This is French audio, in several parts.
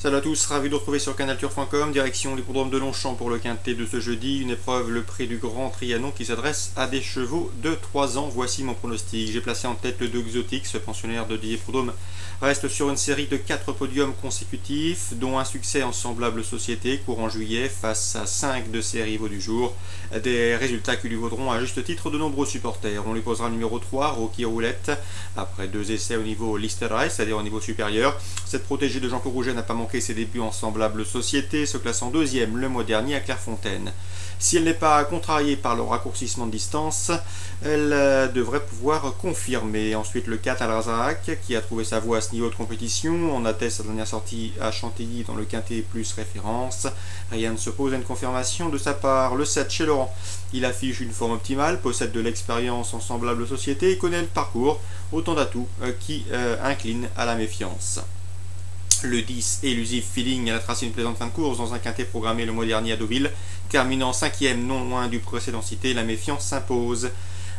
Salut à tous, ravi de vous retrouver sur canalturf.com, direction l'hippodrome de Longchamp pour le quintet de ce jeudi, une épreuve le prix du Grand Trianon qui s'adresse à des chevaux de 3 ans. Voici mon pronostic. J'ai placé en tête le 2 Exotique, ce pensionnaire de Hippodrome reste sur une série de 4 podiums consécutifs, dont un succès en semblable société, courant juillet, face à 5 de ses rivaux du jour. Des résultats qui lui vaudront à juste titre de nombreux supporters. On lui posera le numéro 3, Rocky Roulette, après 2 essais au niveau Listed Race, c'est-à-dire au niveau supérieur. Cette protégée de Jean-Claude Rouget n'a pas manqué ses débuts en semblable société, se classant 2e le mois dernier à Clairefontaine. Si elle n'est pas contrariée par le raccourcissement de distance, elle devrait pouvoir confirmer. Ensuite, le 4 Al-Razak, qui a trouvé sa voie à ce niveau de compétition. On atteste sa dernière sortie à Chantilly dans le quintet plus référence. Rien ne s'oppose à une confirmation de sa part. Le 7 chez Laurent, il affiche une forme optimale, possède de l'expérience en semblable société et connaît le parcours. Autant d'atouts qui inclinent à la méfiance. Le 10, Elusive Feeling, elle a tracé une plaisante fin de course dans un quintet programmé le mois dernier à Deauville. Terminant 5e, non loin du précédent cité, la méfiance s'impose.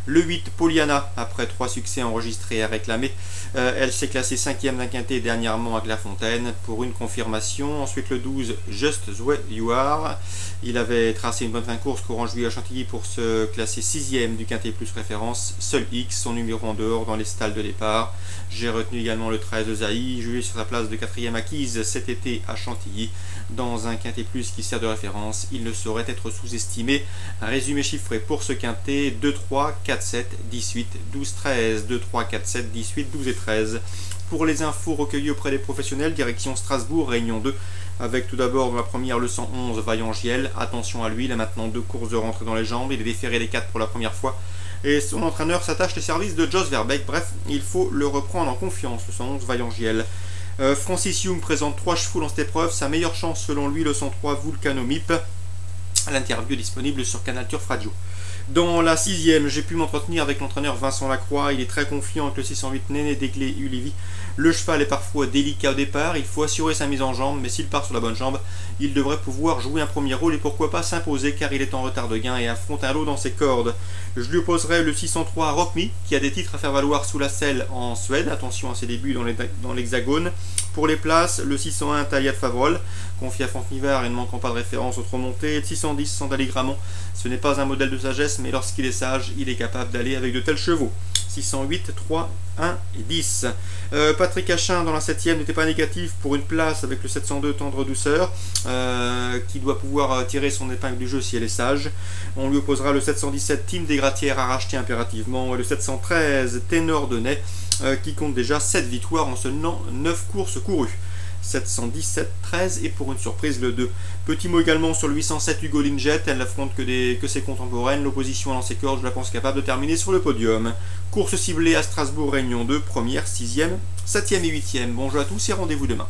Le 8, Poliana, après 3 succès enregistrés à réclamer, elle s'est classée 5e d'un quintet dernièrement à Clairefontaine pour une confirmation. Ensuite le 12, Just the Way You Are, il avait tracé une bonne fin de course courant juillet à Chantilly pour se classer 6e du quintet plus référence. Seul X, son numéro en dehors dans les stalles de départ. J'ai retenu également le 13 de Zaï, jugé sur sa place de 4e acquise cet été à Chantilly. Dans un quintet plus qui sert de référence, il ne saurait être sous-estimé. Un résumé chiffré pour ce quintet: 2, 3, 4, 7, 18, 12, 13, 2, 3, 4, 7, 18, 12 et 13. Pour les infos recueillies auprès des professionnels, direction Strasbourg, Réunion 2, avec tout d'abord dans la première le 111, Vaillant Giel. Attention à lui, il a maintenant 2 courses de rentrée dans les jambes, il est déféré les 4 pour la première fois. Et son entraîneur s'attache les services de Jos Verbeek. Bref, il faut le reprendre en confiance, le 111 Vaillant Giel. Francis Young présente 3 chevaux dans cette épreuve, sa meilleure chance selon lui, le 103 Vulcanomip. L'interview est disponible sur Canal Turf Radio. Dans la 6e, j'ai pu m'entretenir avec l'entraîneur Vincent Lacroix. Il est très confiant avec le 608 Néné Déglé Ulivi. Le cheval est parfois délicat au départ, il faut assurer sa mise en jambe, mais s'il part sur la bonne jambe, il devrait pouvoir jouer un premier rôle et pourquoi pas s'imposer car il est en retard de gain et affronte un lot dans ses cordes. Je lui opposerai le 603 Rock Me, qui a des titres à faire valoir sous la selle en Suède. Attention à ses débuts dans l'hexagone. Pour les places, le 601 Talia de Favrol, confié à Franck Nivard et ne manquant pas de référence aux 3 montées. Le 610 Sandali Gramont, ce n'est pas un modèle de sagesse, mais lorsqu'il est sage, il est capable d'aller avec de tels chevaux. 608, 3, 1 et 10. Patrick Achin dans la 7e n'était pas négatif pour une place avec le 702 Tendre Douceur, qui doit pouvoir tirer son épingle du jeu si elle est sage. On lui opposera le 717 Team des Gratières à racheter impérativement et le 713 Ténor de Ney, qui compte déjà 7 victoires en seulement 9 courses courues. 717, 13 et pour une surprise le 2. Petit mot également sur le 807 Hugo Linget, elle n'affronte que ses contemporaines, l'opposition à l'ancien corps, je la pense capable de terminer sur le podium. Course ciblée à Strasbourg, Réunion 2, première, 6e, 7e et 8e. Bonjour à tous et rendez-vous demain.